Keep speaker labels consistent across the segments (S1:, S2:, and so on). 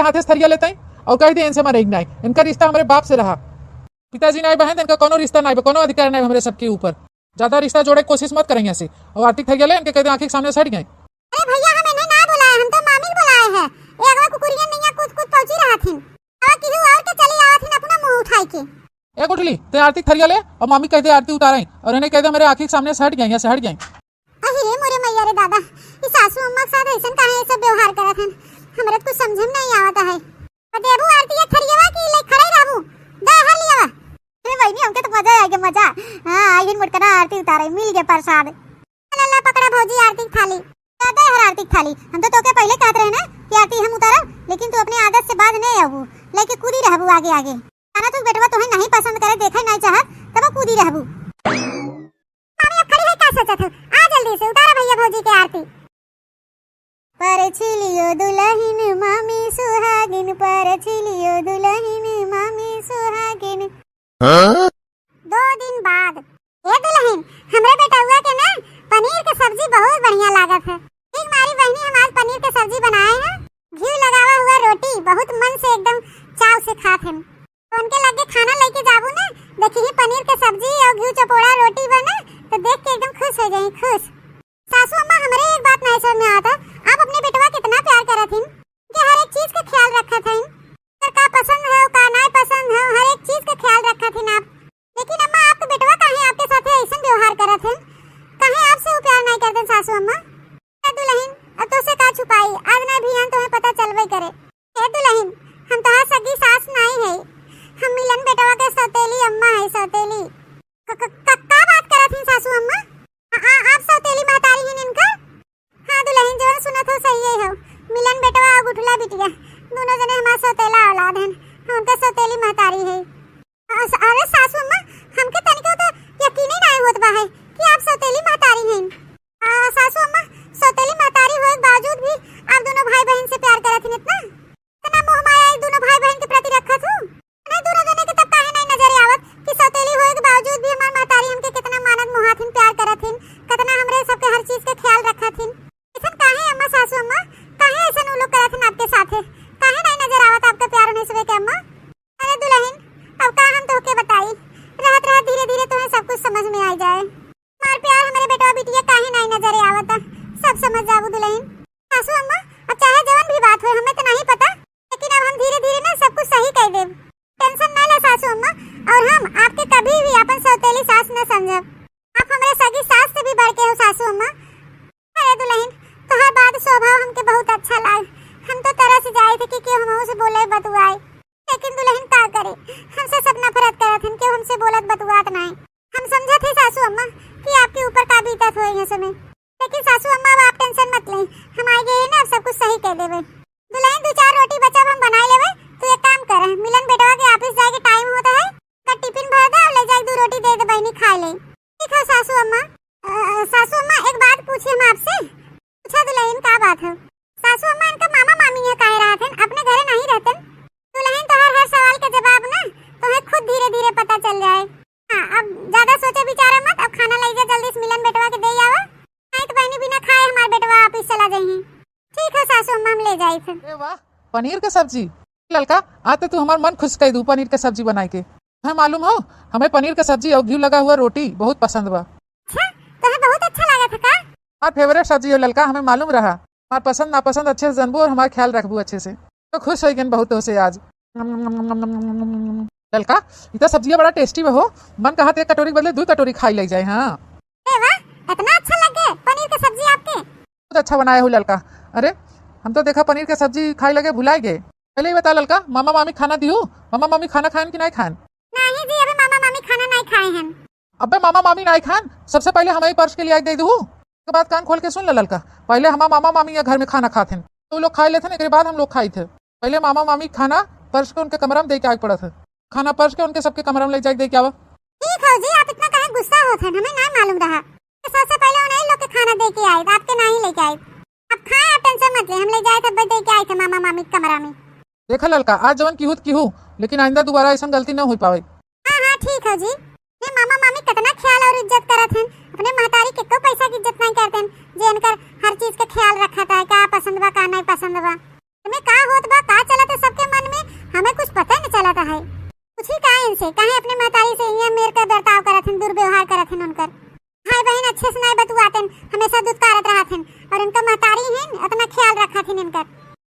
S1: हाथे से थरिया लेते और कह दिए इनसे मरेग नहीं, इनका रिश्ता हमारे बाप से रहा। पिताजी नहीं बहन, इनका कोनो रिश्ता नहीं, कोनो अधिकार नहीं हमारे सबके ऊपर। ज्यादा रिश्ता जोड़े की कोशिश मत करेंगे ऐसे। और आर्थिक थरिया ले, इनके कह दे आंखी के सामने से हट गए।
S2: अरे भैया हम इन्हें ना बुलाए, हम तो मामी बुलाए हैं। ये अगवा कुकुरियन नहीं कुछ पहुंची रहा थी, अब किसी और के चली आवत थी अपना मुंह उठाई के।
S1: एक उठली ते आर्थिक थरिया ले और मामी कह दे आरती उतारें और इन्हें कह दे मेरे आंखी के सामने से हट गए, यहाँ से हट गए।
S2: अरे मोरे मैया रे दादा, ये सासू अम्मा के साथ ऐसा काहे ऐसा व्यवहार करत हन, हमरा कुछ समझ में नहीं आवत है। देबू आरती ये थरियावा की ले खड़े रहबू, दे हल लियावा। अरे वही नहीं, हमके तो मजा आ गया मजा। हां आई दिन मुटकना आरती उतारे, मिल गया प्रसाद। अल्लाह पकड़ा भौजी आरती थाली, दादा हर आरती थाली। हम तो तोके पहले कहत रहे ना कि आरती हम उतारब, लेकिन तू अपनी आदत से बाज नहीं आबू, लेके कूदी रहबू आगे आगे। खाना तू बेटवा तुम्हें नहीं पसंद करे, देखे नहीं चाहत, तब कूदी रहबू। मामी अब खड़ी है, क्या सोचत हो? आ जल्दी से उतारा भैया भौजी के आरती। पर छिलियो दुल्हन मामी सुहागिन, पर छिलियो दुल्हन मामी सुहागिन। 2 दिन बाद ए दुल्हन, हमरे बेटवा के ना पनीर के सब्जी बहुत बढ़िया लागत है। ठीक मारी बहनी, हम आज पनीर के सब्जी बनाए हैं, घी लगावा हुआ रोटी, बहुत मन से एकदम चाव से खात हैं। तो उनके लगे खाना लेके जाबू ना, देखिए पनीर के सब्जी और घी चपोड़ा रोटी बना तो देख के एकदम खुश हो जाए, खुश। सासू अम्मा हमरे एक बात नहीं समझ में आता, आप अपने बेटवा कितना प्यार करत हन कि हर एक चीज का ख्याल रखत हन, का पसंद है का नहीं पसंद है, हर एक चीज का ख्याल रखत हन आप। लेकिन अम्मा आपके बेटवा काहे आपके साथ ऐसा व्यवहार करत हन, काहे आपसे वो प्यार नहीं करते सासू अम्मा? ए दुल्हन, अब तो से का छुपाई, आज ना भी तुम्हें पता चलवे करे। ए दुल्हन, हम तो सगी सास नहीं है, हम मिलन बेटवा के सौतेली अम्मा है, सौतेली। का बात करत हन सासू अम्मा? आप सौतेली महतारी हैं इनका? हाँ दुल्हन, जो सुनत हो सही है हो, मिलन बेटवा और गुठला बिटिया दोनों जने हमारा सौतेला औलाद हैं, हम उनका सौतेली महतारी है। अरे सासू अम्मा, हमके तनिको तो यकीन ही नहीं होत बा है कि आप सौतेली महतारी हैं। सासू अम्मा, सौतेली महतारी होए बावजूद भी आप दोनों भाई बहन से प्यार करत हैं, इतना मोह माया दोनों भाई बहन के प्रति रखत हो? नहीं दोनों जने के तब काहे नहीं नजर आवत कि सौतेली होए के बावजूद भी हमार महतारी हमके कितना मानत मोहात हैं, प्यार करत हैं, कितना हमरे सबके हर चीज का ख्याल रखत हैं। ऐसा काहे अम्मा सासू अम्मा, काहे ऐसा उ लोग करत हैं आपके साथे? काहे नहीं नजर आवत आपका प्यार होने से के अम्मा? अरे दुल्हन, अब का हम तोके बताई, रहत रहत धीरे धीरे तुम्हें सब कुछ समझ में आ जाए। मार प्यार हमारे बेटवा बिटिया काहे नहीं नजर आवत, सब समझ जाबू दुल्हन। सासू अम्मा, अब चाहे जवन भी बात हो हमें तो नहीं पता, लेकिन अब हम धीरे धीरे ना सब कुछ सही कह देब, टेंशन ना ले सासू अम्मा। और हम आपके कभी भी अपन सौतेली सास न समझब, आप हमारे सगी सास से भी बढ़ के हो सासू अम्मा। अरे दुल्हन, तोहर बात स्वभाव हमके बहुत अच्छा लाग, हम तो तरह से जाए थे कि क्यों हम से बोले बतुआए, लेकिन दुल्हन का करे, हमसे सब नफरत करत हन, क्यों हमसे बोलत बतुआत नहीं। हम समझत है सासू अम्मा कि आपके ऊपर का बीतत होई है समय, लेकिन सासू अम्मा अब आप टेंशन मत लें, हम आ गए ना, अब सब कुछ सही कह देवे। दुल्हन 2-4 रोटी बचा हम बना लेवे, तू एक काम कर, मिलन बेटवा के ऑफिस जाए के टाइम होता है, का टिफिन भर दे और ले जाके 2 रोटी दे दे बहनी खा ले। ठीक है सासू अम्मा। सासू अम्मा एक बात पूछी हम आपसे? पूछा दुल्हन, का बात है? सासू अम्मा, इनका मामा मामी है कह रहा थे, अपने घरे नहीं रहते? दुल्हन तो हर सवाल का जवाब ना तुम्हें खुद धीरे धीरे पता चल जाए। हाँ अब ज्यादा सोचे विचारा मत, अब खाना ले जा जल्दी से मिलन बेटवा के दे आवा, नहीं तो बहनी बिना खाए हमारे बेटवा ऑफिस चला जाए। ठीक है सासू अम्मा, हम ले जाए थे।
S1: अरे वाह, पनीर के सब्जी ललका, आते तू हमार मन खुश कर दू पनीर के सब्जी बनाए के। हमें मालूम हो, हमें पनीर के सब्जी और घी लगा हुआ रोटी बहुत पसंद बा।
S2: अच्छा, तुम्हें बहुत अच्छा लगा था का?
S1: हमार फेवरेट सब्जी हो ललका, हमें मालूम रहा, हमार पसंद नापसंद अच्छे से जानबू और हमारा ख्याल रखबू अच्छे से, तो खुश हो गए बहुत हो से आज। ललका, इतना सब्जियां बड़ा टेस्टी हो, मन कहा 1 कटोरी बदले 2 कटोरी खाई ले जाए। हाँ
S2: वाह, इतना अच्छा लगे पनीर की सब्जी आपके?
S1: बहुत अच्छा बनाया हो ललका। अरे हम तो देखा पनीर के सब्जी खाई लगे भुला गए। पहले ही बता ललका, मामा मामी खाना दियो, मामा मामी खाना खाएं कि नहीं खाएं?
S2: नहीं जी, अभी मामा मामी खाना नहीं खाए हैं।
S1: अबे मामा मामी नहीं खाएं, सबसे पहले हमारी पर्स के लिए दे दू, उसके बाद कान खोल के सुन ललका, पहले हमारा मामा मामी घर में खाना खाते तो लोग खा लेते, एक बाद हम लोग खाई थे। पहले मामा मामी खाना पर्स के उनके कमरा में दे के आगे पड़ा था, खाना पर्स के उनके सबके कमरा में ले जाके दे के आवा।
S2: ठीक है जी, आप इतना काहे गुस्सा होते हैं, हमें नहीं मालूम रहा, सबसे पहले उन्हें लोग के खाना दे के आए, आपके नहीं लेके आए। अब खाए, आप टेंशन मत ले, हम ले जाए थे दे के आए थे मामा मामी के कमरा में।
S1: देखा ललका, आज जवन की हूँ, लेकिन आइंदा दोबारा ऐसा गलती न हो पावे।
S2: हाँ हाँ ठीक है जी, ये मामा मामी कितना ख्याल और इज्जत करत हैं, अपने महतारी के को पैसा की इज्जत नहीं करते हैं, जे इनकर हर चीज का ख्याल रखा था, क्या पसंद बा का नहीं पसंद बा, तुम्हें का होत बा का चलत है अच्छे से नहीं बतुआतन, हमेशा दुत्कारत रहतन और उनका महतारी हैं अपना ख्याल रखतन इनकर।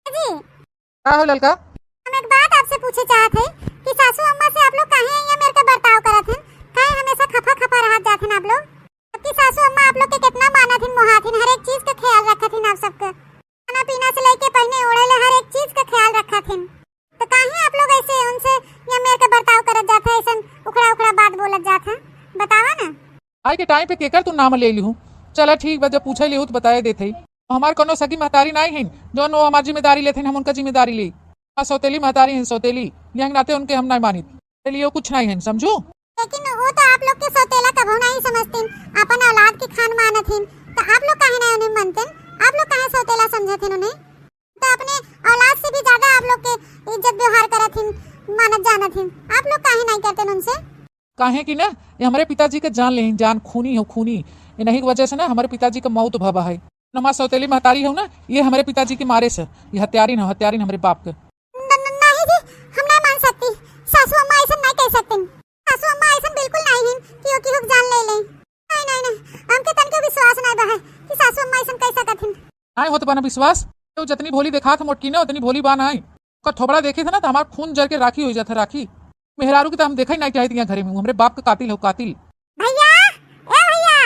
S2: जी
S1: का हो ललका?
S2: हम एक बात आपसे पूछे चाहत है कि सासू अम्मा से आप लोग काहे यहाँ मेरे का बर्ताव करत हैं? काहे हमेशा खफा खफा रहत जातन आप लोग? आपकी सासू अम्मा आप लोग के कितना मानत हैं, मोहाथिन, हर एक चीज का ख्याल रखत हैं आप सबका। खाना पीना से लेके पहने ओढ़े ले हर एक चीज का ख्याल रखत हैं। तो काहे आप लोग ऐसे उनसे या मेरे का बर्ताव करत जात है, ऐसन उखड़ा उखड़ा बात बोलत जात है? बतावा ना।
S1: आज के टाइम पे केकर तू नाम ले लिहू। चला ठीक बा, जब पूछे लिहू तो बताए देते ही। हमार कोनो सगी महतारी नहीं है जो नो हमार जिम्मेदारी लेते हम उनका जिम्मेदारी ली। सौतेली महतारी हैं, सौतेली यहाँ नाते उनके हम नहीं मानी लिए कुछ नहीं है, समझू।
S2: लेकिन वो तो आप लोग के सौतेला कभो नहीं समझते, अपन औलाद की खान मानत हैं, तो आप लोग काहे नहीं उन्हें मानते? आप लोग काहे सौतेला समझते हैं उन्हें? तो अपने औलाद से भी ज्यादा आप लोग के इज्जत व्यवहार करत हैं, मानत जानत हैं। आप लोग काहे नहीं करते उनसे?
S1: काहे कि ना ये हमारे पिताजी के जान ले, जान खूनी हो खूनी। इन्हीं की वजह से ना हमारे पिताजी का मौत भवा है। हमारे सौतेली महतारी हो ना, ये हमारे पिताजी के मारे से ये हत्यारिन हमारे बाप के।
S2: नहीं जी, हम नहीं मान सकती। सासू अम्मा ऐसा नहीं कह सकती। सासू अम्मा ऐसा बिल्कुल नहीं है कि वो की हुक जान ले ले। नहीं नहीं नहीं, हमके तन के विश्वास नहीं बा है कि सासू अम्मा ऐसा कह सकत हैं।
S1: नहीं होत बना विश्वास। तो जितनी भोली देखा था मोटकी ने उतनी भोली बान आई। का थोबड़ा देखे था ना तो हमारा खून जर के राखी हो जाता। राखी मेहरारू की तो हम देखा ही नहीं चाहती यहाँ घरे में। हमारे बाप का कातिल हो, कातिल।
S2: भैया, ए भैया,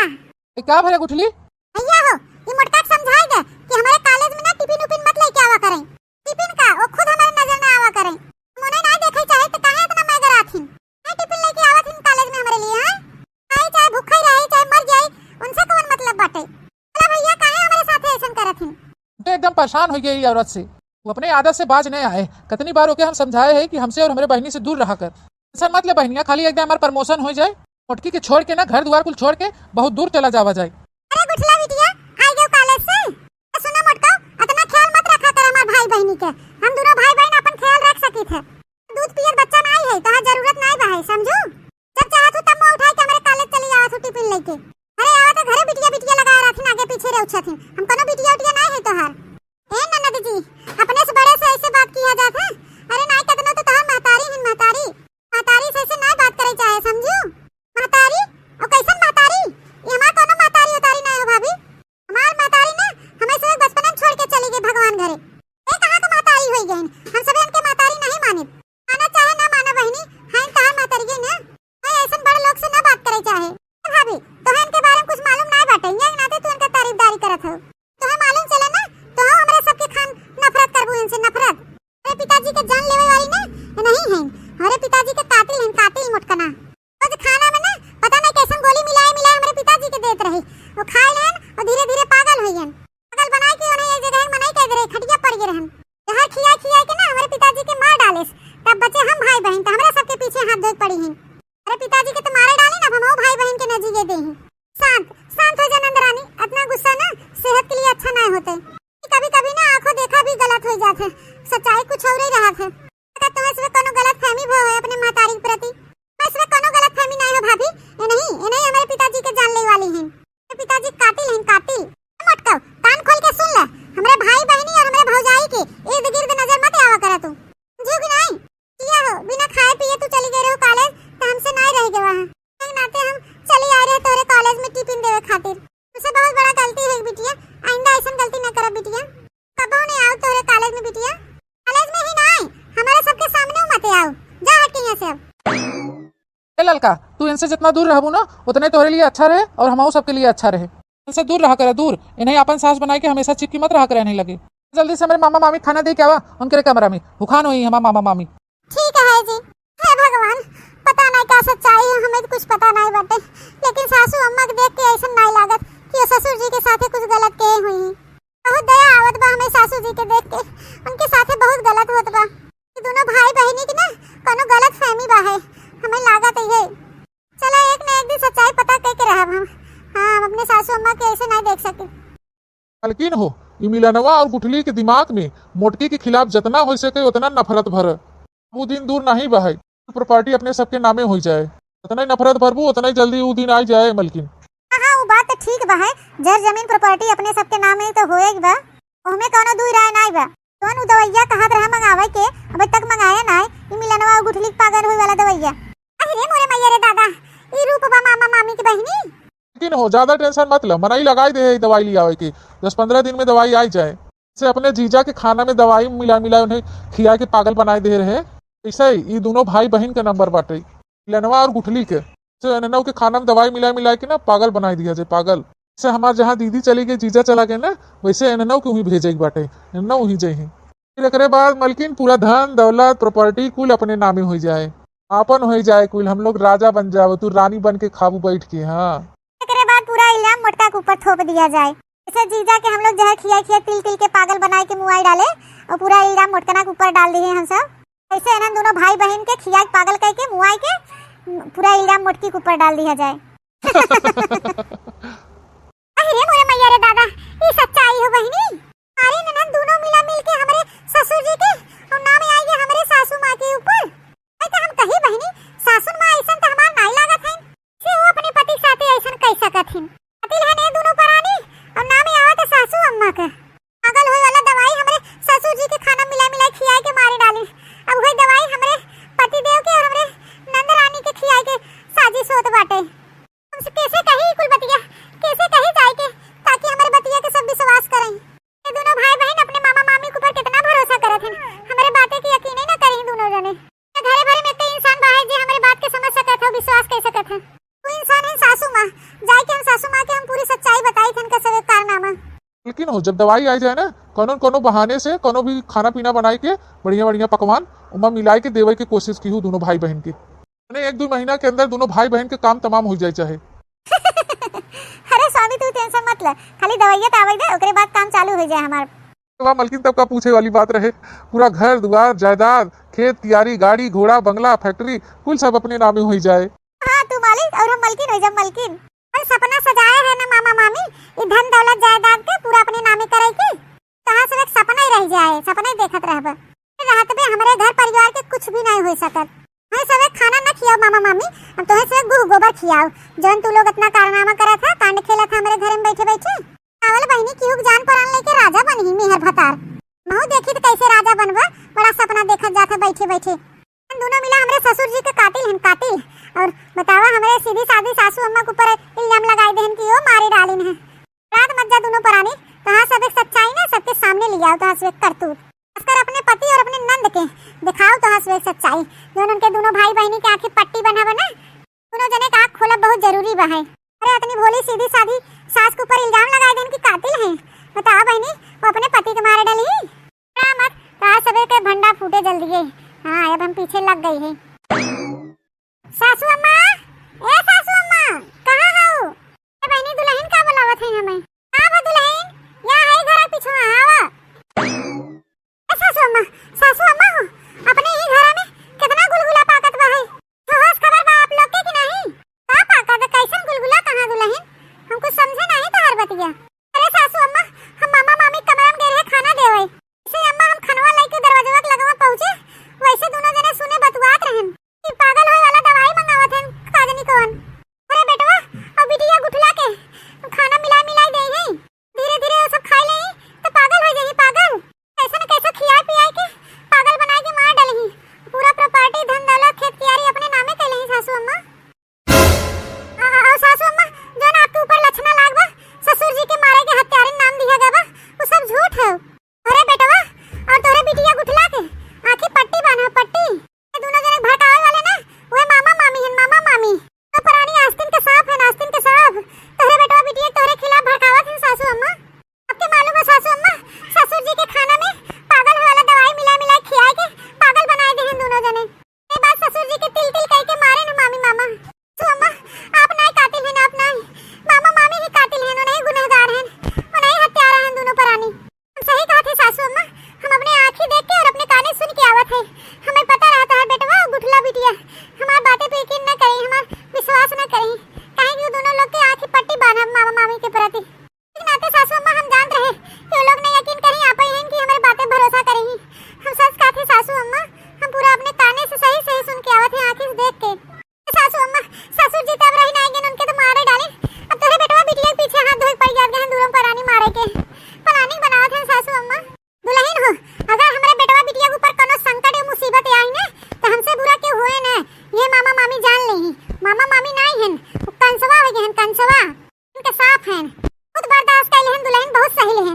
S1: क्या भरे गुठली?
S2: भैया हो, ये मोटका समझाएगा कि हमारे कॉलेज में ना टिफिन उपिन मत लेके आवा करें। टिफिन का वो खुद हमारे नजर ना आवा करें। मोने ना देखे चाहे तो काहे इतना मैगर आथिन? नहीं टिफिन लेके आवा थिन कॉलेज में हमारे लिए, हैं? चाहे भूखा ही रहे चाहे मर जाए, उनसे कौन मतलब बाटे? चला भैया, काहे हमारे साथ ऐसा करत हैं?
S1: तो एकदम परेशान हो गई औरत से। वो अपने आदत से बाज नहीं आए। कितनी बार होके हम समझाए हैं कि हमसे और हमारे बहनी से दूर रहा कर। ऐसा मतलब बहनियां खाली एकदम हमारा प्रमोशन हो जाए, मोटकी के छोड़ के ना घर द्वार कुल छोड़ के बहुत दूर चला जावा जाए।
S2: अरे गुठला बिटिया, आई गयो कॉलेज से। सुना मोटका, इतना ख्याल मत रखा कर हमार भाई बहनी के। हम दोनों भाई बहन अपन ख्याल रख सकी थे। दूध पियर बच्चा नहीं है, तोहार जरूरत नहीं बा है, समझू। जब चाहत हो तब मैं उठाई के हमारे कॉलेज चली आवत हो टिफिन लेके। अरे आवा तो घरे बिटिया बिटिया लगा रहथिन, आगे पीछे रे उछथिन। हम कोनो बिटिया उटिया नहीं है तोहार। ए ननद जी, अपने से बड़े से ऐसे बात किया जात है? अरे नहीं कतना तो तोहार महतारी है, महतारी। महतारी से ऐसे नहीं बात करे चाहे, समझू। महतारी और कैसन महतारी? ये हमार कोनो महतारी उतारी नहीं हो भाभी। हमार महतारी ने हमें से बचपन में छोड़ के चली गई भगवान घरे। ए कहां का महतारी होई गई? हम सब इनके महतारी नहीं माने। माना चाहे ना माना बहनी, हां तहार महतारी है ना। मैं ऐसन बड़े लोग से ना बात करे चाहे। भाभी, तो इनके बारे में कुछ मालूम नहीं बाटे, ये नाते तू इनका तारीफदारी करत हो। तो मालूम चले ना तो हम हमारे सबके खान नफरत करबू इनसे, नफरत। मेरे पिताजी के जान लेवे वाली ना नहीं है। हमारे पिताजी के कातिल हैं, कातिल मोटकना। रोज खाना में ना पता नहीं कैसन गोली मिलाए मिलाए हमारे पिताजी के देत रही। वो खाए लेन और धीरे धीरे पागल होइयन। पागल बनाए के उन्हें एक जगह मनाई कह दे रहे, खटिया पड़ गए रहन। जहर खिया खिया के ना हमारे पिताजी के मार डाले। तब बचे हम भाई बहन, तो हमारे सबके पीछे हाथ धोए पड़ी हैं। अरे पिताजी के तो मारे डाले ना, हम भाई बहन के नजीके दे हैं। शांत शांत हो जा नंदरानी, इतना गुस्सा ना सेहत के लिए अच्छा नहीं होते। कभी कभी ना आंखों देखा भी गलत हो जाता है, सच्चाई कुछ और ही रहा है। अगर तुम्हें इसमें कोनो गलत फहमी हो है अपने महतारी के प्रति, मैं इसमें कोनो गलत फहमी नहीं हो भाभी। ये नहीं हमारे पिताजी के जान ले वाली हैं। मेरे पिताजी कातिल हैं, कातिल। मोटका, कान खोल के सुन ले, हमारे भाई बहनी और हमारे भौजाई के इर्द गिर्द नजर मत आवा करा तू, समझू कि नहीं? किया हो बिना खाए पिए तू चली गई रहो कॉलेज, तो हमसे नहीं रह गए वहां। एक नाते हम चली आ रहे तोरे कॉलेज में टिफिन देवे खातिर। तुझसे बहुत बड़ा गलती है बिटिया, आइंदा ऐसा गलती न कर बिटिया। कबो नहीं आओ तोरे कॉलेज में बिटिया। कॉलेज में ही नहीं, हमारे सबके सामने मत आओ, जा हट यहाँ से अब।
S1: ए ललका, तू इनसे जितना दूर रहबू ना उतने तोरे लिए अच्छा रहे और हमारे सबके लिए अच्छा रहे। इनसे दूर रहा करे, दूर। इन्हें अपन सास बनाए के हमेशा चिपकी मत रहा करे नहीं लगे। जल्दी से मेरे मामा मामी खाना दे के आवा उनके कमरा में। भूखान हुई हमारा मामा मामी।
S2: ठीक है जी। हे भगवान, पता नहीं क्या सच्चाई है, हमें तो कुछ पता नहीं बाटे। लेकिन सासू अम्मा के देख के ऐसा नहीं लागत कि वो ससुर जी के साथे कुछ गलत कहे हुई हैं। बहुत दया आवत बा हमें सासू जी के देख के, उनके साथे बहुत गलत होत बा। ये दोनों भाई बहनी की ना कोनो गलत फहमी बा है, हमें लागत है। चला एक न एक दिन सच्चाई पता करके रहब हम। हाँ, हम अपने सासू अम्मा के ऐसे नहीं देख सकते।
S3: मालकिन हो, ई मिलनवा और गुठली के दिमाग में मोटकी के खिलाफ जितना हो सके उतना नफरत भर। वो दिन दूर नहीं बहाई, प्रॉपर्टी अपने सबके नामे हो जाए। उतना ही नफरत भरबू उतना ही जल्दी वो दिन आ जाए मलकिन।
S2: हाँ, वो बात तो ठीक बा है। जर जमीन प्रॉपर्टी अपने सबके नामे तो होएगी बा, ओहमे कोनो दूर राय नहीं बा। कौन उ दवैया कहत रहा मंगावे के, अबे तक मंगाया नहीं। ई मिलनवा और गुठली पागल होए वाला दवैया। अरे मोरे मैया रे दादा, ई रूप बा मामा मामी की बहनी।
S3: लेकिन हो ज्यादा टेंशन मत लो, मनाई लगाई दे दवाई लिया की 10-15 दिन में दवाई आई जाए। से अपने जीजा के खाना में दवाई मिला मिला उन्हें खिया के पागल बनाए दे रहे। ऐसा ही ये दोनों भाई बहन के नंबर बाटे, लनवा और गुठली के। से अननव के खाना में दवाई मिला मिला के ना पागल बनाई दिया जाए, पागल। से हमारे जहाँ दीदी चली गई, जीजा चला गए ना, वैसे अननव के वहीं भेजे बाटे, अननव वहीं जाए। फिर एकरे बाद मलकिन पूरा धन दौलत प्रॉपर्टी कुल अपने नामे हो जाए, आपन हो जाए कुल। हम लोग राजा बन जाओ, तू रानी बन के खाबू बैठ के। हाँ,
S2: एकरे बाद पूरा इल्जाम मोटका के ऊपर थोप दिया जाए। जैसे जीजा के हम लोग जहर खिया खिया तिल तिल के पागल बनाए के मुआई डाले और पूरा इल्जाम मोटकना के ऊपर डाल दिए हम सब। ऐसे इन्हें दोनों भाई बहन के खिया पागल करके मुआई के पूरा इल्जाम मोटकी के ऊपर डाल दिया जाए। अरे मोरे मैया रे दादा, ये सच्चाई हो बहिनी। अरे ननद दोनों मिला मिल के हमारे ससुर जी के और नाम आई गए हमारे सासू माँ के ऊपर। ऐसा हम कही बहिनी सासू माँ ऐसा तो हमार नहीं लागत है से वो अपने पति साथे ऐसा कह सकत हिन। अतिल है ने दोनों परानी और नाम आवत सासू अम्मा का। पागल होए वाला दवाई हमारे ससुर जी के खाना मिला मिला खियाए के मारे डाली। अब वही दवाई हमारे पति देव के और हमारे नंद रानी के खियाए के साजिश होत बाटे। हमसे कैसे कही कुल बतिया, कैसे कही जाए के ताकि हमारे बतिया के सब विश्वास करें। ये दोनों भाई बहन अपने मामा मामी के ऊपर कितना भरोसा करत हैं, हमारे बातें की यकीन ही ना करें दोनों जने। घरे भरे में कई इंसान बाहर जे हमारे बात के समझ सकत है, विश्वास कर सकत है। वो इंसान है सासू माँ। जाए के हम सासू माँ के हम पूरी सच्चाई बताई थन का सब कारनामा।
S3: लेकिन हो जब दवाई आई जाए ना, कोनो कोनो बहाने से कोनो भी खाना पीना बनाए के बढ़िया बढ़िया पकवान उमा मिलाई के देवे की कोशिश की हूँ दोनों भाई बहन की। मैंने 1-2 महीना के अंदर दोनों भाई बहन के काम तमाम हो जाए चाहे।
S2: अरे स्वामी तू टेंशन मत ले, खाली दवाइयाँ आवे दे ओकरे बाद काम चालू हो जाए हमार।
S3: वहाँ मलकिन तब का पूछे वाली बात रहे, पूरा घर दुआर जायदाद खेत कियारी गाड़ी घोड़ा बंगला फैक्ट्री कुल सब अपने नामे हो जाए।
S2: हाँ तू मालिक और हम मलकिन हो जा मलकिन। और सपना सजाया है ना मामा मामी, ये धन दौलत जायदाद के पूरा अपने नामे करे की। कहाँ से एक सपना ही रह जाए, सपना ही देखत रहब। रात में हमारे घर परिवार के कुछ भी नहीं हो सकत। हमें सब खाना ना खियाओ मामा मामी, हम तुम्हें सब गुह गोबर खियाओ। जौन तू लोग इतना कारनामा करा था, कांड खेला था हमारे घर में बैठे बैठे। चावल बहिनी की जान पर लेके राजा बनी मेहर भतार। महू देखी तो कैसे राजा बनवा, बड़ा सपना देखत जाता बैठे बैठे। दोनों मिला हमारे ससुर जी के कातिल हैं, कातिल। और बतावा हमारे सीधी सादी सासू अम्मा के ऊपर इल्जाम लगाए देन कि वो मारे डालिन है। रात मत जा दोनों परानी, कहाँ सब एक सच्चाई ना सबके सामने ले आओ, तो हंस एक करतूत खासकर अपने पति और अपने नंद के दिखाओ, तो हंस एक सच्चाई। जो उनके दोनों भाई बहनी के आंखें पट्टी बना बना, दोनों जने का आँख खोला बहुत जरूरी बा है। अरे इतनी भोली सीधी सादी सास के ऊपर इल्जाम लगाए देन कि कातिल है। बताओ बहनी वो अपने पति के मारे डाली मत, कहा सब के भंडा फूटे जल्दी। हाँ अब हम पीछे लग गई है। सासू अम्मा, ए सासू अम्मा कहाँ हो? ए बहनी दुल्हन का बुलावत है हमें। हाँ वो दुल्हन यहाँ है घर पीछे आवा। ए सासू अम्मा हो अपने ही घर में कितना गुलगुला पाकत बा है। तो होश खबर बा आप लोग के कि नहीं? का पाकत कैसन गुलगुला कहाँ दुल्हन? हमको समझे नहीं तो हर बतिया। अरे सासू अम्मा हम मामा मामी कमरा में गए रहे खाना देवे। इसे अम्मा हम खनवा लेके दरवाजा के लगवा पहुंचे, वैसे दोनों जने सुने बतुआत रहन कि पागल होए वाला दवाई मंगावत हन काजनी कौन। अरे बेटवा और बिटिया गुठला के खाना मिला दे हैं, धीरे धीरे वो सब खाई लेही तो पागल हो जाही। पागल कैसे न कैसे खिया पिया के पागल बना के मार डालही। पूरा प्रॉपर्टी धन दौलत खेत कियारी अपने नामे कर लेही सासू अम्मा। और सासू अम्मा जो ना आपके ऊपर लक्षणा लागबा ससुर जी के बहुत सही है,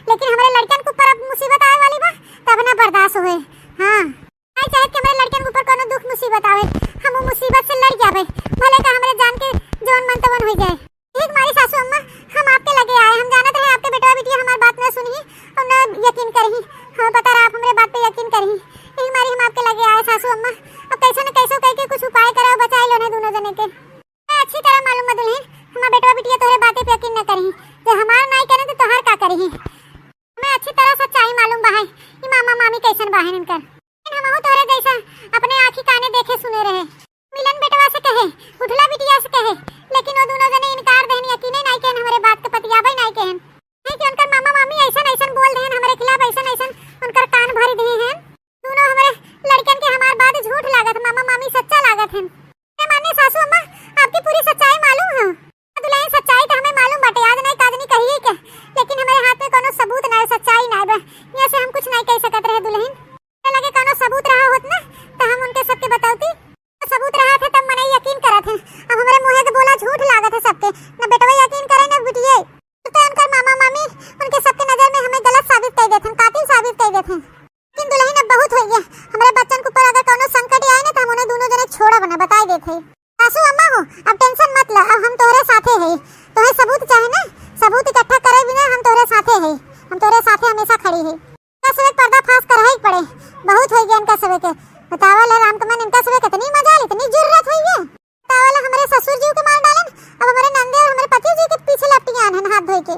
S2: लेकिन हमारे लड़कन के ऊपर अब मुसीबत आए वाली बा तब ना बर्दाश्त होए। हाँ नहीं चाहे कि हमारे लड़कन के ऊपर कोनो दुख मुसीबत आवे, हम वो मुसीबत से लड़ जावे, भले का हमारे जान के जौन मन तवन हो जाए। ठीक मारी सासू अम्मा, हम आपके लगे आए, हम जानत रहे आपके बेटा बिटिया हमारी बात न सुनी और न यकीन करही। हाँ बता रहा आप हमारे बात पे यकीन करही, यही मारी हम आपके लगे आए सासू अम्मा। अब कैसे न कैसे कह के कुछ उपाय करो, बचाए लो ना दोनों जने के। अच्छी तरह मालूम है दुल्हन, हमारा बेटा बिटिया तोहरे बातें पे यकीन न करही, जो हमार नहीं करे तो तोहर का करही। हमें अच्छी तरह सच्चाई मालूम बा है कि मामा मामी कैसन बा है इनकर। हम हो तोरे जैसा अपने आँखी काने देखे सुने रहे, मिलन बेटवा से कहे, उठला बिटिया से कहे, लेकिन वो दोनों जने इनकार देहन, यकीन नहीं कहन हमारे बात के पतियाबे नहीं कहन। नहीं कि उनकर मामा मामी ऐसा ऐसा बोल देहन हमारे खिलाफ, ऐसा ऐसा उनकर कान भर दिए हैं। दोनों हमारे लड़कन के हमार बात झूठ लागत, मामा मामी सच्चा लागत है। माने सासू अम्मा आपकी पूरी सच्चाई मालूम है। दुल्हन सच्चाई तो हमें मालूम बाटे, आज नहीं काज नहीं कहिए के, लेकिन हमारे हाथ में कोनो सबूत ना है, सच्चाई ना है, यहाँ से हम कुछ नहीं कह सकत रहे दुल्हन। लगे कोनो सबूत रहा होत ना तो हम उनके सबके बतावती, तो सबूत रहा था तब मने यकीन करत है। अब हमारे मुंह के बोला झूठ लागत है सबके, न बेटवा यकीन करे न बिटिया, तो उनकर मामा मामी उनके सबके नजर में हमें गलत साबित कर देते हैं, कातिल साबित कर देते हैं। लेकिन दुल्हन अब बहुत हो गया, हमारे बच्चन के ऊपर अगर कोनो संकट आए ना तो हम उन्हें दोनों जने छोड़ा बना बता देते। सासू अम्मा हो अब टेंशन मत ला, अब हम तोहरे साथे है, तोहे सबूत चाहे ना, सबूत इकट्ठा करे बिना हम तोहरे साथे है, हम तोहरे साथे हमेशा खड़ी है। इनका सबे पर्दा फाश करही ही पड़े, बहुत हो गया इनका सबे के। बतावल है राम कमन, इनका सबे कितनी मजा इतनी जरूरत हुई है। बतावल हमारे ससुर जी के मार डालन, अब हमारे नंदे और हमारे पति जी के पीछे लपटियां हैं हाथ धोई के।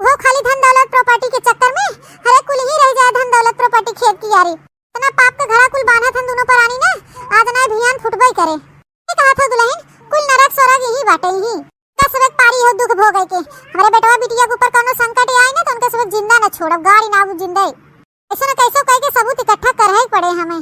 S2: वो खाली धन दौलत प्रॉपर्टी के चक्कर में हर कुल ही रह जाए, धन दौलत प्रॉपर्टी खेत की यारी, इतना पाप का घड़ा कुल बांधा था दोनों प्राणी ने, आज ना भियान फुटबई करे। कहा था दुल्हन कुल नरक स्वर्ग यही बाटे ही, का सबक पारी हो दुख भोग के। हमारे बेटवा बिटिया के ऊपर कोनो संकट आए ना तो उनका सबक जिंदा न छोड़ब, गाड़ी ना जिंदा ऐसे न कैसे कह के सबूत इकट्ठा कर ही पड़े हमें।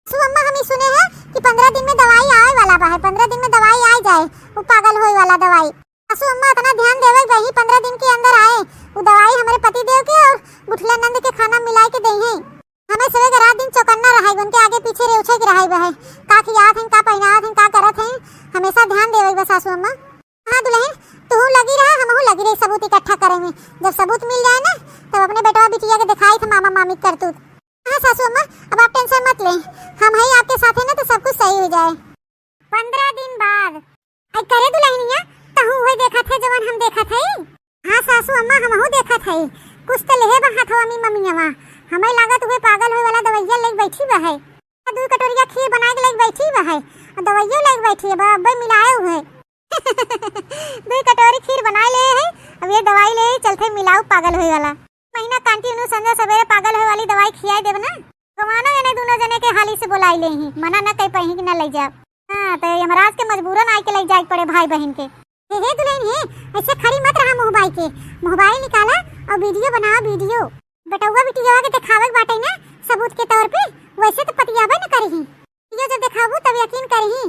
S2: सु अम्मा हम सुने हैं कि 15 दिन में दवाई आए वाला बा है, 15 दिन में दवाई आ जाए, वो पागल होए वाला दवाई। असु अम्मा इतना ध्यान देवे वही 15 दिन के अंदर आए वो दवाई हमारे पति देव के और गुठला नंद के खाना मिला के दे हैं। हमें सवेरे रात दिन चौकन्ना रहा, उनके आगे पीछे रेउछे के रहा है, का खियात हैं, का पहनात हैं, का करत हैं, हमेशा ध्यान देवे बस सासू अम्मा। हाँ दुल्हन तू लगी रहा, हमहू लगी रही सबूत इकट्ठा करे में, जब सबूत मिल जाए ना तब अपने बेटवा बिटिया के दिखाई था मामा मामी करतूत। हाँ सासू अम्मा अब आप टेंशन मत लें, हम हैं आपके साथ है ना तो सब कुछ सही हो जाए। 15 दिन बाद आई करे दुल्हनिया तहू होई देखा थे जवन हम देखा थे। हाँ सासू अम्मा हमहू देखा थे, कुछ तो लेहे बा हाथवा में मम्मीवा, हमें लागत हुए पागल होए वाला दवाइया लेके बैठी बा है, 2 कटोरिया खीर बना के लेके बैठी बा है, और दवाइया लेके बैठी है बा अब्बे मिलाए हुए 2 कटोरी खीर बनाए ले है, अब ये दवाई ले चलते मिलाऊ पागल होए वाला। महीना कंटिन्यू संजा सवेरे पागल होए वाली दवाई खियाई देब ना, कमानो ये दोनों जने के हाली से बुलाई ले ही, मना न कह पही कि न ले जाओ। हाँ तो यमराज के मजबूरन आके ले जाए पड़े भाई बहन के। हे दुल्हन हे ऐसे खड़ी मत रहा मोबाइल के, मोबाइल निकाला और वीडियो बनाओ, वीडियो बेटौवा बिटिया के दिखावे बाटे ना सबूत के तौर पे, वैसे तो पतियाबे न करही, वीडियो जब दिखाबू तब यकीन करही।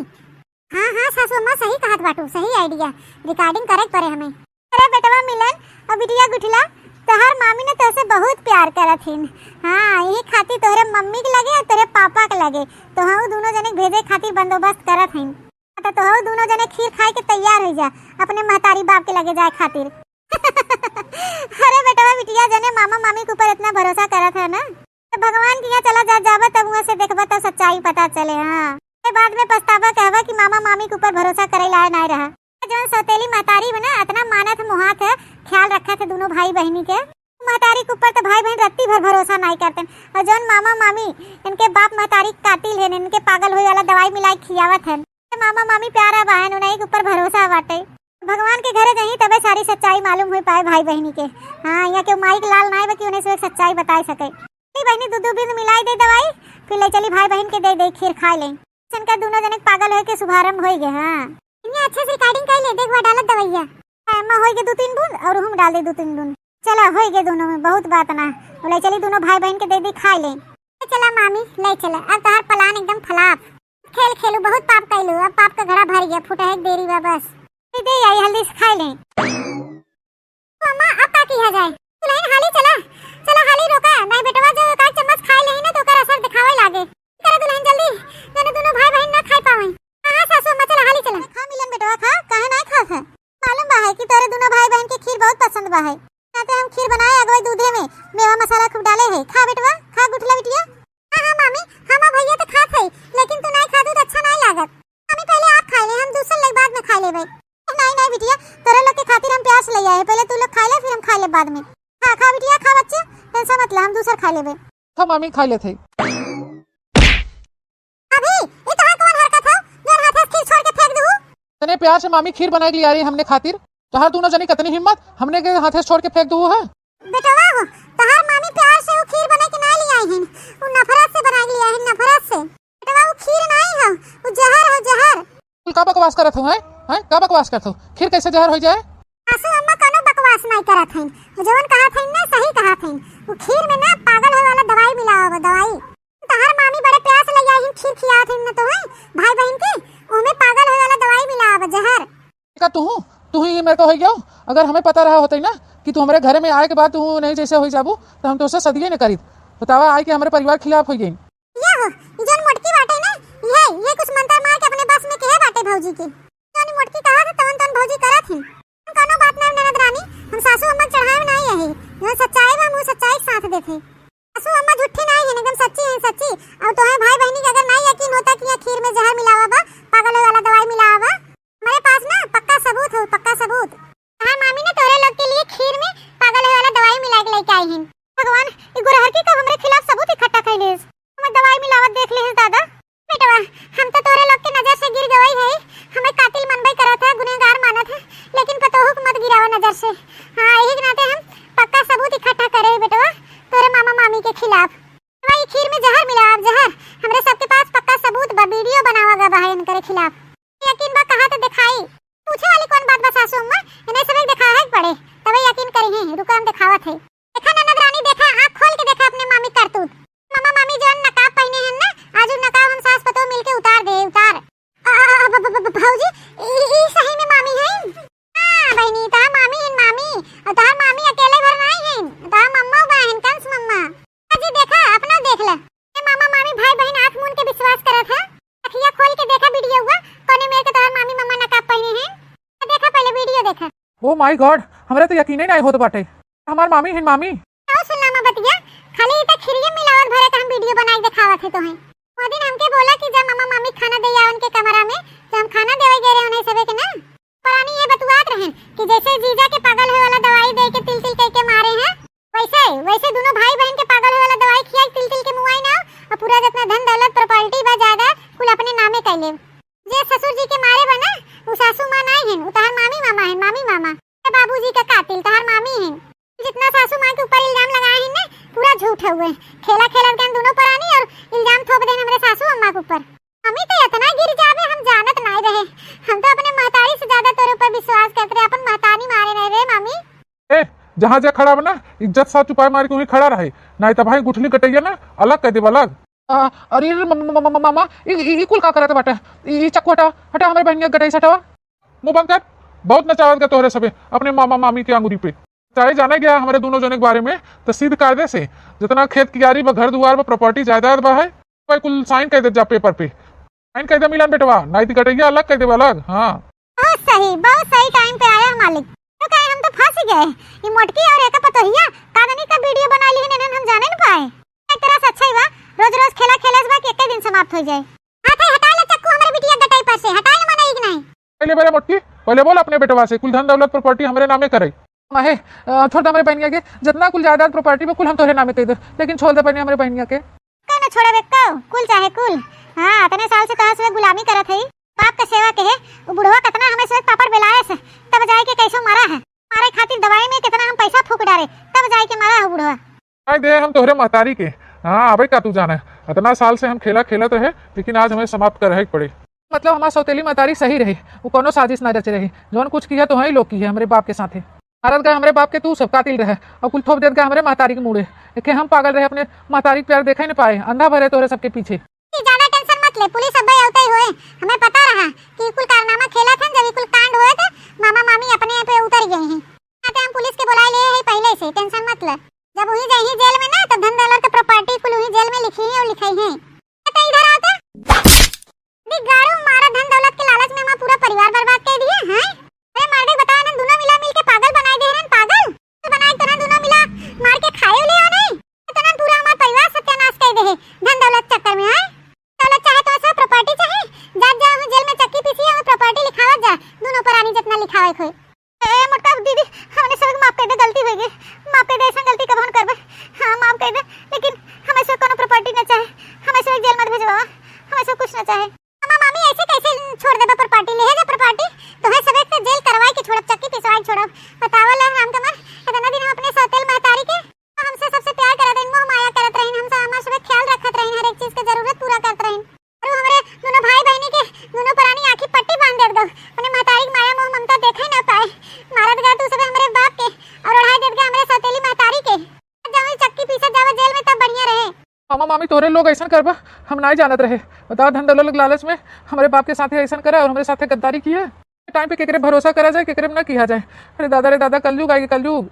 S2: हाँ हाँ सासू अम्मा सही कहत बाटू, सही आइडिया, रिकॉर्डिंग करे पड़े हमें। अरे बेटवा मिलन और बिटिया गुठला तोहर मामी ने तोसे बहुत प्यार करत हिन। हाँ यही खातिर तोहरे मम्मी के लगे और तेरे पापा के लगे तोहू दोनों जने भेजे खातिर बंदोबस्त करत हिन, तो तोहू दोनों जने खीर खाए के तैयार हो जा अपने महतारी बाप के लगे जाए खातिर। अरे बेटवा बिटिया जने मामा मामी के ऊपर इतना भरोसा करत है ना, तो भगवान के यहाँ चला जा जावा तब वहाँ से देखबा तो सच्चाई पता चले। हाँ बाद में पछतावा कहवा कि मामा मामी के ऊपर भरोसा करे लाए नहीं रहा, जौन सौतेली महतारी बना इतना मानत मुहात है, ख्याल रखा थे दोनों भाई बहनी के, महतारी के ऊपर तो भाई बहन रत्ती भर भरोसा नहीं करते, और जौन मामा मामी इनके बाप महतारी कातिल है, इनके पागल हुए वाला दवाई मिलाई खियावत है, मामा मामी प्यारा बहन उन्हीं के ऊपर भरोसा बाटे। भगवान के घरे जही तबे सारी सच्चाई मालूम हो पाए भाई बहनी के। हाँ यहाँ के माइक लाल नहीं बा कि उन्हें से सच्चाई बता सके। बहनी दूध भी मिलाई दे दवाई, फिर ले चली भाई बहन के दे खीर खा ले, इनका दोनों जने पागल होके शुभारंभ हो गए। हाँ इन्हें अच्छे से रिकॉर्डिंग कर ले, देख डालत दवाइया अम्मा हो गए 2-3 बूंद और हम डाल दे 2-3 बूंद, चला हो गए दोनों में बहुत बात ना, ले चली दोनों भाई बहन के दे खा ले। चला मामी ले चला, अब तोहर प्लान एकदम फलाप, खेल खेलू बहुत पाप कैलू, अब पाप का घड़ा भर गया, फुटा एक देरी बा बस दे आई हल्दी से खा ले। अम्मा अब का किया जाए, तुलहन हाली चला चला हाली रोका नहीं बेटवा, जो एक चम्मच खा ले ना तो कर असर दिखावे लागे, करे दुल्हन जल्दी जने दोनों भाई बहन ना खा पावे। हां सासू अम्मा चला हाली चला, खा मिलन बेटवा खा, काहे नहीं खा है, मालूम बा है कि तोरे दोनों भाई बहन के खीर बहुत पसंद बा है, ना तो हम खीर बनाए अगवे दूधे में मेवा मसाला खूब डाले है। खा बेटवा, खा गुठला बिटिया। हां हां मामी, हम भैया तो खात है, लेकिन तू नहीं खादू तो अच्छा नहीं लागत। मामी पहले आप खा ले, हम दूसरे लोग बाद में खा लेबे। नहीं नहीं बिटिया, तोरे लोग के खातिर हम प्यास ले आए, पहले तू लोग खा ले फिर हम खा ले बाद में। खा खा बिटिया, खा बच्चे, टेंशन मत ले, हम दूसरा खा लेबे।
S1: तो मामी खा लेते।
S2: अभी ये तोहार कौन हरकत है जो हाथ से खीर छोड़ के फेंक दू?
S1: तने प्यार से मामी खीर बनाई के लिए आ रही हमने खातिर, तोहार दोनों जनी कितनी हिम्मत, हमने के हाथे से छोड़ के फेंक दू है।
S2: बेटवा हो, तोहार मामी प्यार से वो खीर बना के ना ले आई हैं, वो नफरत से बना के ले आई हैं, नफरत से। बेटवा वो खीर नहीं है, वो जहर है, जहर।
S1: तू का बकवास करत हो? हैं का बकवास करत हो? खीर कैसे जहर हो जाए?
S2: सासू अम्मा कोनो बकवास नहीं करत हैं, जवन कहत हैं ना सही कहत हैं। वो खीर में ना पागल होए वाला दवाई मिलावा बा, दवाई। तोहार मामी बड़े प्यार से ले आई हैं, खीर खियावत हैं ना तो है भाई बहन के, ओमे पागल होए वाला दवाई मिलावा बा, जहर।
S1: का तू ही मेरे को हो गया। अगर हमें पता रहा होता ना कि तू हमारे घर में आए के बाद तू नहीं जैसे हो जाबू तो हम तो उससे सदिए न करी। बतावा आई कि हमारे परिवार खिलाफ हो गई।
S2: ये हो जन मोटकी बाटे ना, ये कुछ मंत्र मार के अपने बस में कहे बाटे भौजी के। जन मोटकी कहा था तवन तवन भौजी करत हैं। कोनो बात नहीं ननद रानी, हम सासू अम्मा चढ़ाए नहीं है, जो सच्चाई बा मुंह सच्चाई के साथ देथे। सासू अम्मा झूठी नहीं है, एकदम सच्ची है, सच्ची। और तो है भाई बहनी के अगर नहीं यकीन होता कि ये खीर में जहर मिलावा बा, पागल वाला दवाई मिलावा बा, हमारे पास ना पक्का सबूत हो, पक्का सबूत। हां मामी ने तोरे लोग के लिए खीर में पागल वाला दवाई मिला के लेके आई हैं। भगवान, ये गुरहर की कब हमरे खिलाफ सबूत इकट्ठा कर ले, हम दवाई मिलावत देख ले दादा। बेटवा हम तो तोरे लोग के नजर से गिर गई है, हमें कातिल मनबई करत है, गुनहगार मानत है, लेकिन पतोहू को मत गिरावा नजर से। हां यही के नाते हम पक्का सबूत इकट्ठा करे बेटवा तोरे मामा मामी के खिलाफ। भाई खीर में जहर मिला, अब जहर हमरे सबके पास पक्का सबूत बा, वीडियो बनावागा भाई इनके खिलाफ। यकीन बा कहा तो दिखाई, पूछे वाली कौन बात बा सासू अम्मा, इन्हें सब दिखावा ही पड़े तभी यकीन करी है। रुको हम दिखावत है। देखा ननद रानी, देखा आंख खोल के देखा अपने मामी करतूत। मामा मामी जो नकाब पहने हैं ना, आज नकाब हम सास पतो मिलके उतार दे, उतार। भौजी ई सही में मामी है? हां बहनी, ता मामी है, मामी। और ता मामी अकेले भर नहीं है, ता मम्मा बहन कंस मम्मा। अजी देखा अपना देख ले, ये मामा मामी भाई बहन आंख मूंद के विश्वास करत है। अखियां खोल के देखा वीडियो हुआ कोने में के तोहर मामी मम्मा नकाब पहने हैं। देखा पहले वीडियो देखा।
S1: ओ माय गॉड, हमरा तो यकीन ही नहीं होत बाटे हमार मामी है। मामी
S2: आओ सुनना मा बतिया, खाली इता खिरिये मिलावट भरे का हम वीडियो बनाई दिखावत है तो है। वो दिन हमके बोला कि जब मामा मामी खाना दे आवन के कमरा में, तो हम खाना देवे गए रहे उन्हें सबे के ना। पुरानी ये बतुआत रहे कि जैसे जीजा के पागल होए वाला दवाई दे के तिल तिल कह के मारे हैं, वैसे दोनों भाई बहन के पागल होए वाला दवाई खियाई तिल तिल के मुआई ना, और पूरा जितना धन दौलत प्रॉपर्टी बा ज्यादा कुल अपने नामे कर ले। जे ससुर जी के मारे बना वो सासू मां नहीं है, वो तोहर मामी मामा है, मामी मामा। बाबूजी का कातिल तोहर मामी है। जितना सासू मां के ऊपर इल्जाम लगाए हैं ना, पूरा झूठ हुए। खेला खेला के दोनों परानी और इल्जाम थोप देने हमारे सासू अम्मा के ऊपर। मम्मी तो इतना गिर जावे हम जानत नहीं रहे, हम तो अपने महतारी से ज्यादा तोरे ऊपर विश्वास करते रहे, अपन महतारी मारे नहीं रहे मामी।
S3: ए जहाँ जा खड़ा बना इज्जत साथ चुपाए मार के वहीं खड़ा रहे, नहीं तो भाई गुठली कटैया ना अलग कह दे अलग।
S1: अरे मामा ई कुल का करत बाटे? ई चक्कू हटा हटा, हमारे बहन के गटाई हटावा।
S3: मुंह बंद कर, बहुत नचावत का तोहरे सबे अपने मामा मामी के अंगूरी पे। चाहे जाने गया हमारे दोनों जने के बारे में तो सीध कायदे से जितना खेत कियारी बा, घर दुआर बा, प्रॉपर्टी जायदाद बा है, भाई कुल साइन कर दे जा पेपर पे, साइन कर दे मिलन बेटवा, नहीं तो कटेगा अलग कर दे अलग। हाँ
S2: बहुत सही टाइम पे आया मालिक। तो कहे हम तो फंस गए, ये मोटकी और एक पतोहिया कादनी का वीडियो बना ली है, हम जाने न पाए। एक तरह से अच्छा ही बा, रोज रोज खेला खेलस बा कि एक दिन समाप्त हो जाए। हाथ हटा ले चक्कू हमारे बिटिया गटाई पर से, हटा ले मना ही नहीं।
S3: पहले मेरे मोटकी पहले बोल अपने बेटवा से कुल धन दौलत प्रॉपर्टी हमारे नामे करे।
S1: माहे छोड़ दे हमारे बहनिया के, जितना कुल जायदाद प्रॉपर्टी में कुल हम तोहरे नामे कह दे, लेकिन छोड़ दे हमारे बहनिया के।
S2: कहना छोड़े बेक्का कुल चाहे कुल। हां इतने साल से कहां से गुलामी करत है, बाप का सेवा कहे। वो बुढ़वा कितना हमें से पापड़ बेलाए से, तब जाए के कैसे मारा है, मारे खातिर दवाई में कितना हम पैसा फूक डाले, तब जाए के मारा है बुढ़वा।
S3: आई दे हम तोहरे महतारी के। हाँ अबे का तू जाना है, इतना साल से हम खेला खेलत रहे, लेकिन आज हमें समाप्त कर पड़े।
S1: मतलब हमारा सौतेली महतारी सही रही, वो कोनो साजिश ना रचे रही, जौन कुछ किया तो वही लोग की है हमारे बाप के साथ। भारत गए हमारे बाप के तू सब कातिल रहे, और कुल थोप देत गए हमारे महतारी के मुड़े। देखे हम पागल रहे, अपने महतारी प्यार देखा ही नहीं पाए, अंधा भरे तोरे सबके पीछे।
S2: ज्यादा टेंशन मत ले, पुलिस सब आउते ही होए, हमें पता रहा कि कुल कारनामा खेला था, जब कुल कांड हुए थे मामा मामी अपने पे उतर गए हैं। आते हम पुलिस के बुलाए ले है पहले से, टेंशन मत ले। जब वही जाही जेल में ना, तो धन दौलत की प्रॉपर्टी कुल वही जेल में लिखी है और लिखाई है। तो इधर आता गाड़ू मारा धन दौलत के लालच में पूरा परिवार बर्बाद कर दिया। हैं अरे मार दे, बता ना, दोनों मिला मिल के पागल बनाए दे रहे हैं, पागल तो बनाए तो ना दोनों गई माँ पे ऐसा गलती कब हम करबे। हाँ माफ कर दे, लेकिन हमें से कोनो प्रॉपर्टी न चाहे, हमें से जेल मत भेजवा, हमें से कुछ न चाहे। मामा मामी ऐसे कैसे छोड़ देबे प्रॉपर्टी, ले जा प्रॉपर्टी तो है सबे के जेल करवाई के छोड़ब, चक्की पिसवाई छोड़ब। बतावल राम कमल इतना दिन हम अपने सौतेल महतारी के हमसे सबसे प्यार करत रहिन, मोह माया करत रहिन, हमसे हमार सब ख्याल रखत रहिन, हर एक चीज के जरूरत पूरा करत रहिन। और हमरे दोनों भाई बहनी के दोनों प्राणी आंखी पट्टी बांध देत गो, अपने महतारी की माया मोह ममता देखै न पाए, मारत गए तू सबे हमरे बाप के और ओढ़ाई देत गए हमरे सौतेली महतारी के। जब चक्की पीसत जावे जेल में तब बढ़िया रहे।
S1: मामा मामी तोरे लोग ऐसा करबा हम नहीं जानत रहे। बताओ धन दौलत लालच में हमारे बाप के साथ ऐसा करा और हमारे साथ गद्दारी की है। टाइम पे केकरे भरोसा करा जाए, केकरे में न किया जाए। अरे दादा कलयुग आएगी, कलयुग।